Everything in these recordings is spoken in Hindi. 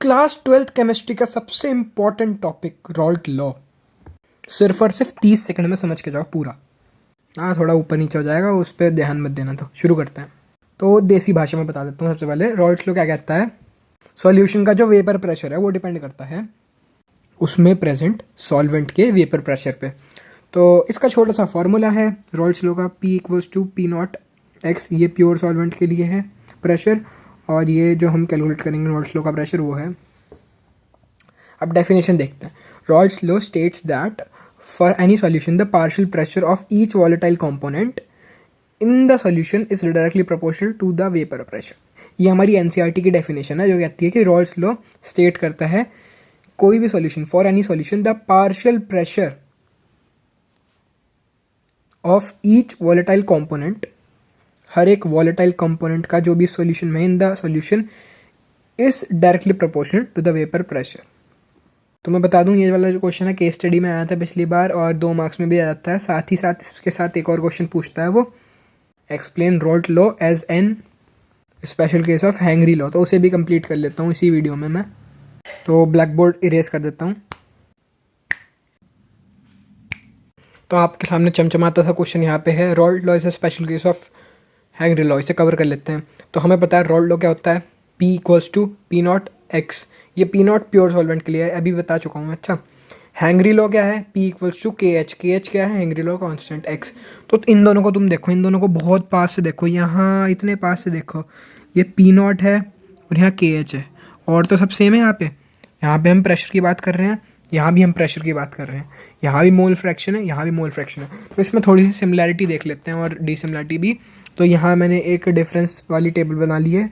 क्लास 12th केमिस्ट्री का सबसे इंपॉर्टेंट टॉपिक रॉल्ट लॉ। सिर्फ और सिर्फ 30 सेकंड में समझ के जाओ पूरा। हाँ, थोड़ा ऊपर नीचे हो जाएगा, उस पर ध्यान मत देना। तो शुरू करते हैं। तो देसी भाषा में बता देता हूँ। सबसे पहले रॉल्ट लॉ क्या कहता है, सॉल्यूशन का जो वेपर प्रेशर है वो डिपेंड करता है उसमें प्रेजेंट सॉल्वेंट के वेपर प्रेशर पे। तो इसका छोटा सा फॉर्मूला है रॉल्ट्स लॉ का, P = P0x। ये प्योर सॉल्वेंट के लिए है प्रेशर, और ये जो हम कैलकुलेट करेंगे रॉल्ट्स लॉ का प्रेशर वो है। अब डेफिनेशन देखते हैं। Raoult's law states that for any solution the partial pressure of each volatile component in the solution is directly proportional to the vapour pressure. ये हमारी एनसीईआरटी की डेफिनेशन है, जो कहती है कि रॉल्ट्स लॉ स्टेट करता है कोई भी solution, for any solution the partial pressure of each volatile component, हर एक वॉलेटाइल कंपोनेंट का जो भी सॉल्यूशन में in the solution is directly proportional to the vapour pressure. तो मैं बता दूं, ये वाला जो क्वेश्चन है केस स्टडी में आया था पिछली बार, और 2 मार्क्स में भी आ जाता है। साथ ही साथ इसके साथ एक और क्वेश्चन पूछता है, वो explain Raoult law as an special case of Henry law. तो उसे भी कंप्लीट कर लेता हूँ इसी वीडियो में मैं। तो ब्लैक बोर्ड इरेज कर देता हूँ। तो आपके सामने चमचमाता सा क्वेश्चन यहाँ पे है, Raoult law is a special case of Henry law. इसे कवर कर लेते हैं। तो हमें पता है रॉल्ट लॉ क्या होता है, P = P0x। ये P0 प्योर सॉल्वेंट के लिए है, अभी बता चुका हूँ। अच्छा, हेनरी लॉ क्या है, P = KH। KH क्या है, हेनरी लॉ कांस्टेंट x। तो इन दोनों को तुम देखो, इन दोनों को बहुत पास से देखो, यहाँ इतने पास से देखो। ये P0 है और यहाँ KH है, और तो सब सेम है। यहाँ पे हम प्रेशर की बात कर रहे हैं, यहाँ भी हम प्रेशर की बात कर रहे हैं। यहाँ भी मोल फ्रैक्शन है, यहाँ भी मोल फ्रैक्शन है। तो इसमें थोड़ी सी सिमिलैरिटी देख लेते हैं और डिसिमिलैरिटी भी। तो यहाँ मैंने एक डिफरेंस वाली टेबल बना ली है।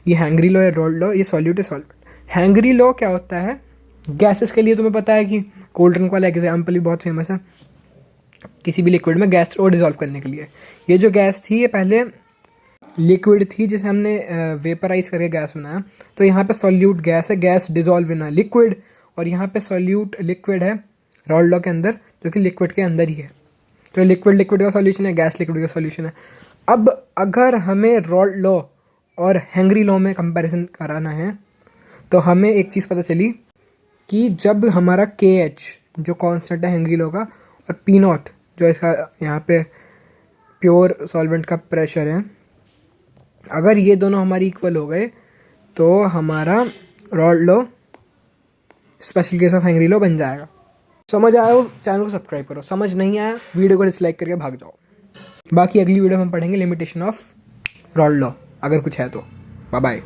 ये हेनरी लॉ है, रॉल्ट लॉ, ये सॉल्यूट है सॉल्वेंट। हेनरी लॉ क्या होता है, गैसेस के लिए तुम्हें पता है कि कोल्ड ड्रिंक वाला एग्जाम्पल भी बहुत फेमस है, किसी भी लिक्विड में गैस को डिजॉल्व करने के लिए। ये जो गैस थी ये पहले लिक्विड थी, जिसे हमने वेपराइज करके गैस बनाया। तो यहाँ पे सॉल्यूट गैस है, गैस डिजॉल्व इन लिक्विड, और यहाँ पे सॉल्यूट लिक्विड है रॉल्ट लॉ के अंदर, जो कि लिक्विड के अंदर ही है। तो लिक्विड लिक्विड का सॉल्यूशन है, गैस लिक्विड का सॉल्यूशन है। अब अगर हमें रॉल्ट लॉ और हेनरी लॉ में कंपैरिजन कराना है, तो हमें एक चीज़ पता चली कि जब हमारा KH जो कांस्टेंट है हेनरी लॉ का, और P0 जो इसका यहाँ पे प्योर सॉल्वेंट का प्रेशर है, अगर ये दोनों हमारी इक्वल हो गए तो हमारा Raoult law special case of Henry law बन जाएगा। समझ आया हो, चैनल को सब्सक्राइब करो। समझ नहीं आया, वीडियो को डिसलाइक करके भाग जाओ। बाकी अगली वीडियो में हम पढ़ेंगे लिमिटेशन ऑफ रॉल्ट लॉ, अगर कुछ है तो। Bye bye.